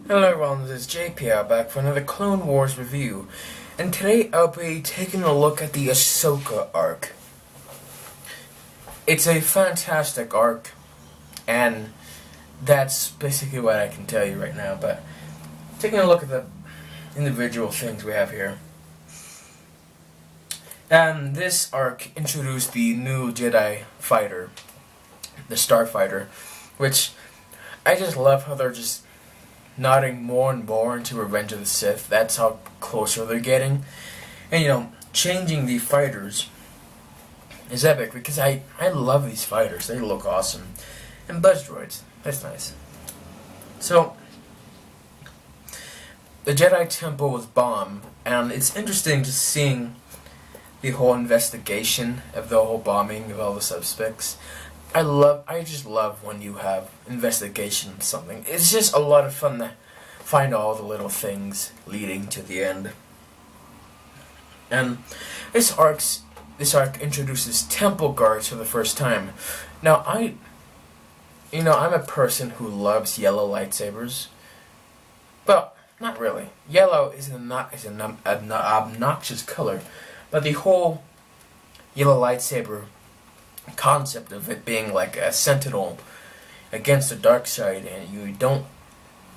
Hello everyone, this is JPL back for another Clone Wars review, and today I'll be taking a look at the Ahsoka arc. It's a fantastic arc, and that's basically what I can tell you right now, but taking a look at the individual things we have here. This arc introduced the new Jedi fighter, the Starfighter, which I just love how they're just nodding more and more into Revenge of the Sith. That's how closer they're getting. And changing the fighters is epic because I love these fighters. They look awesome. And buzz droids. That's nice. So the Jedi Temple was bombed, and it's interesting just seeing the whole investigation of the whole bombing of all the suspects. I just love when you have investigation of something. It's just a lot of fun to find all the little things leading to the end. And this arc introduces temple guards for the first time. Now I'm a person who loves yellow lightsabers. Well, not really. Yellow is an obnoxious color, but the whole yellow lightsaber concept of it being like a sentinel against the dark side, and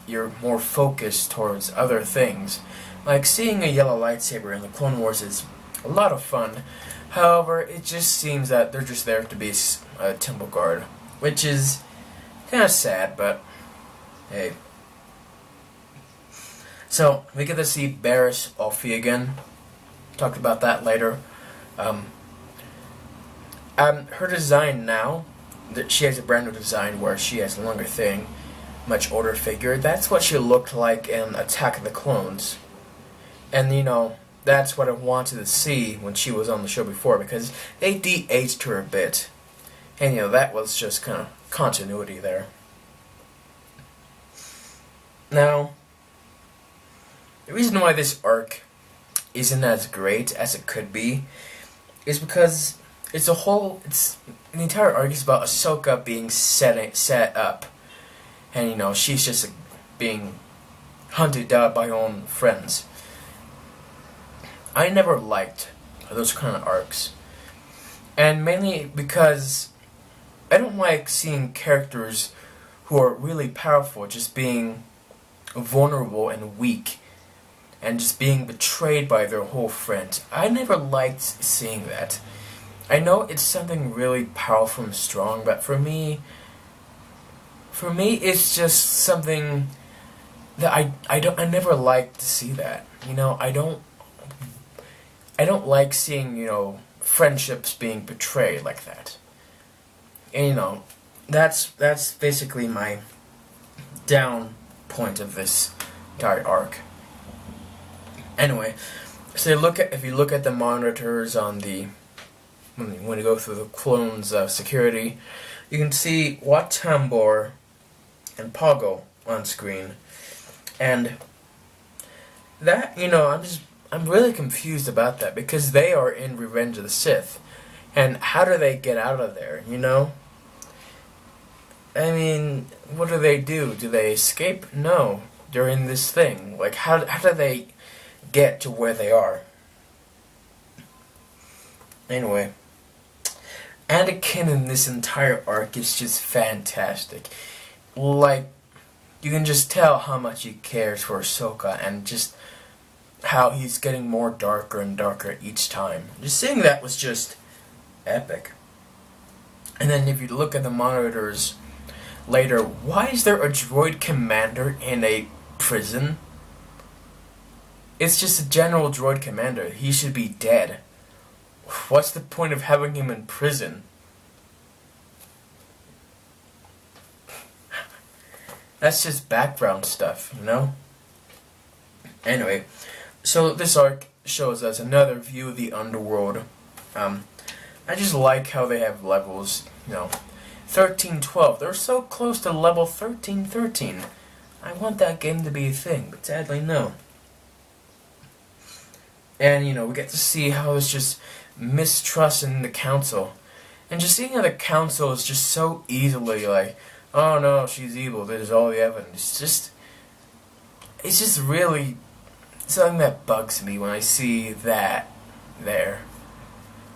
you're more focused towards other things. Like seeing a yellow lightsaber in the Clone Wars is a lot of fun. However, it just seems that they're just there to be a temple guard, which is kind of sad, but hey. So we get to see Barriss Offee again. Talked about that later. Her design now, she has a brand new design where she has a longer thing, much older figure. That's what she looked like in Attack of the Clones. And that's what I wanted to see when she was on the show before, because they de-aged her a bit. And that was just kind of continuity there. Now, the reason why this arc isn't as great as it could be is because the entire arc is about Ahsoka being set up, and she's just being hunted down by her own friends. I never liked those kind of arcs, and mainly because I don't like seeing characters who are really powerful just being vulnerable and weak, and just being betrayed by their whole friends. I never liked seeing that. I know it's something really powerful and strong, but for me it's just something that I never like to see that. I don't like seeing, friendships being betrayed like that. And that's basically my down point of this entire arc. Anyway, so if you look at the monitors on the when you go through the clones' security, you can see Wat Tambor and Poggle on screen, and that I'm really confused about that, because they are in Revenge of the Sith, and how do they get out of there? I mean, what do they do? Do they escape? No, they're in this thing. Like how do they get to where they are? Anyway, Anakin in this entire arc is just fantastic. Like, you can just tell how much he cares for Ahsoka, and just how he's getting more darker and darker each time. Just seeing that was just epic. And then if you look at the monitors later, why is there a droid commander in a prison? It's just a general droid commander. He should be dead. What's the point of having him in prison? That's just background stuff, Anyway, so this arc shows us another view of the underworld. I just like how they have levels, 13-12. They're so close to level 13-13. I want that game to be a thing, but sadly no. And, we get to see how it's just mistrust in the council. And just seeing how the council is just so easily like, oh no, she's evil, there's all the evidence. it's just really something that bugs me when I see that there.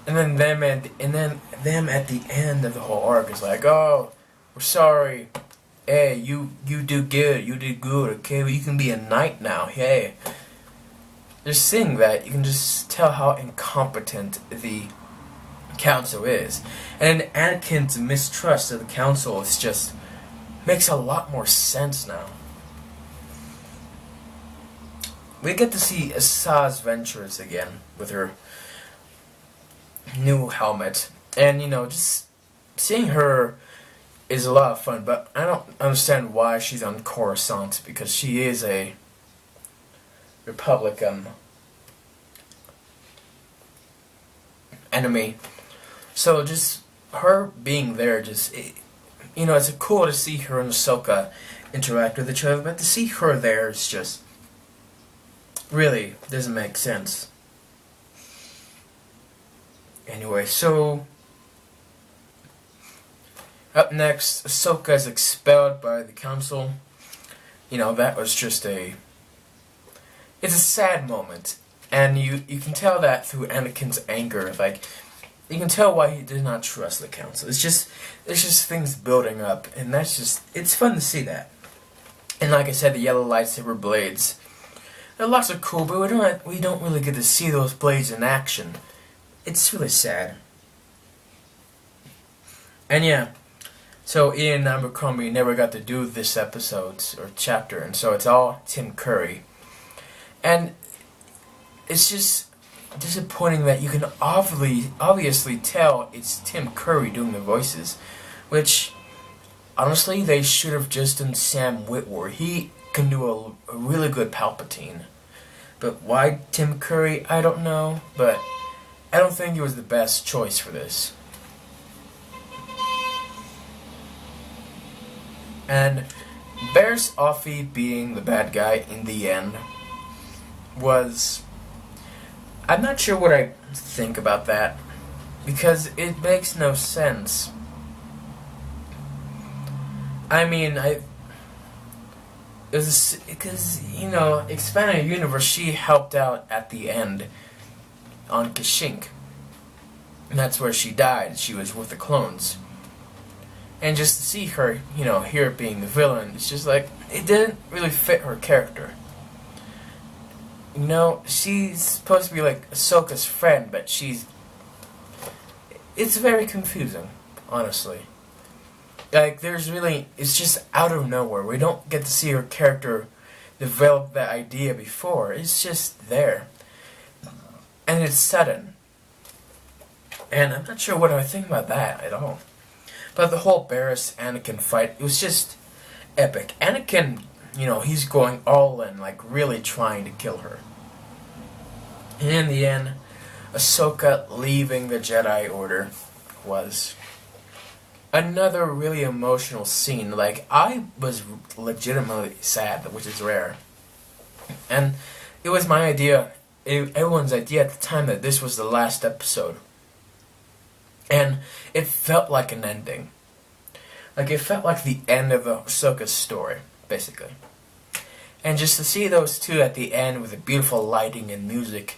And then them at the end of the whole arc is like, oh, we're sorry. Hey, you do good. You did good. Okay, well, you can be a knight now. Hey, just seeing that, you can just tell how incompetent the council is, and Anakin's mistrust of the council is just makes a lot more sense now. We get to see Ahsoka's ventures again with her new helmet, and just seeing her is a lot of fun. But I don't understand why she's on Coruscant, because she is a Republican enemy. So just her being there, it's cool to see her and Ahsoka interact with each other, but to see her there is just really doesn't make sense. Anyway, so up next, Ahsoka is expelled by the council. That was just it's a sad moment, and you can tell that through Anakin's anger. Like, you can tell why he did not trust the council. It's just things building up, and it's fun to see that. And like I said, the yellow lightsaber blades, they're lots of cool, but we don't really get to see those blades in action. It's really sad. And yeah, so Ian and Abercrombie never got to do this episode or chapter, and so it's all Tim Curry. And it's just disappointing that you can obviously tell it's Tim Curry doing the voices, which honestly they should have just done Sam Witwer. He can do a really good Palpatine, but why Tim Curry, I don't know, but I don't think he was the best choice for this. And Barriss Offee being the bad guy in the end was, I'm not sure what I think about that, because it makes no sense. I mean, it was because, Expanded Universe, she helped out at the end on Kashyyyk, and that's where she died. She was with the clones. And just to see her, here being the villain, it's just like, it didn't really fit her character. She's supposed to be like Ahsoka's friend, but it's very confusing, honestly. Like, it's just out of nowhere. We don't get to see her character develop that idea before. It's just there. And it's sudden. And I'm not sure what I think about that at all. But the whole Barriss-Anakin fight, it was just epic. Anakin, he's going all in, like really trying to kill her. And in the end, Ahsoka leaving the Jedi Order was another really emotional scene. Like, I was legitimately sad, which is rare. And it was my idea, everyone's idea at the time, that this was the last episode. And it felt like an ending. Like, it felt like the end of Ahsoka's story, basically. And just to see those two at the end with the beautiful lighting and music,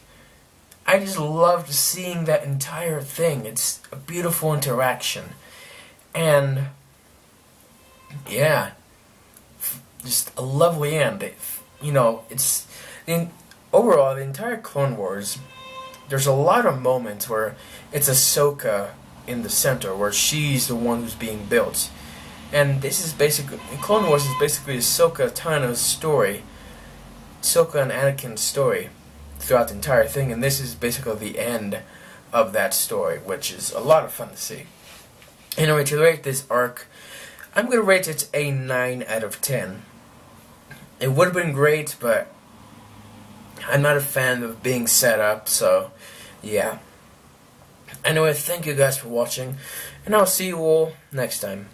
I just loved seeing that entire thing. It's a beautiful interaction. And, yeah, just a lovely end. Overall, the entire Clone Wars, there's a lot of moments where it's Ahsoka in the center, where she's the one who's being built. And this is basically, Clone Wars is basically Ahsoka telling a story, Ahsoka and Anakin's story throughout the entire thing, and this is basically the end of that story, which is a lot of fun to see. Anyway, to rate this arc, I'm going to rate it a 9 out of 10. It would have been great, but I'm not a fan of being set up, so yeah. Anyway, thank you guys for watching, and I'll see you all next time.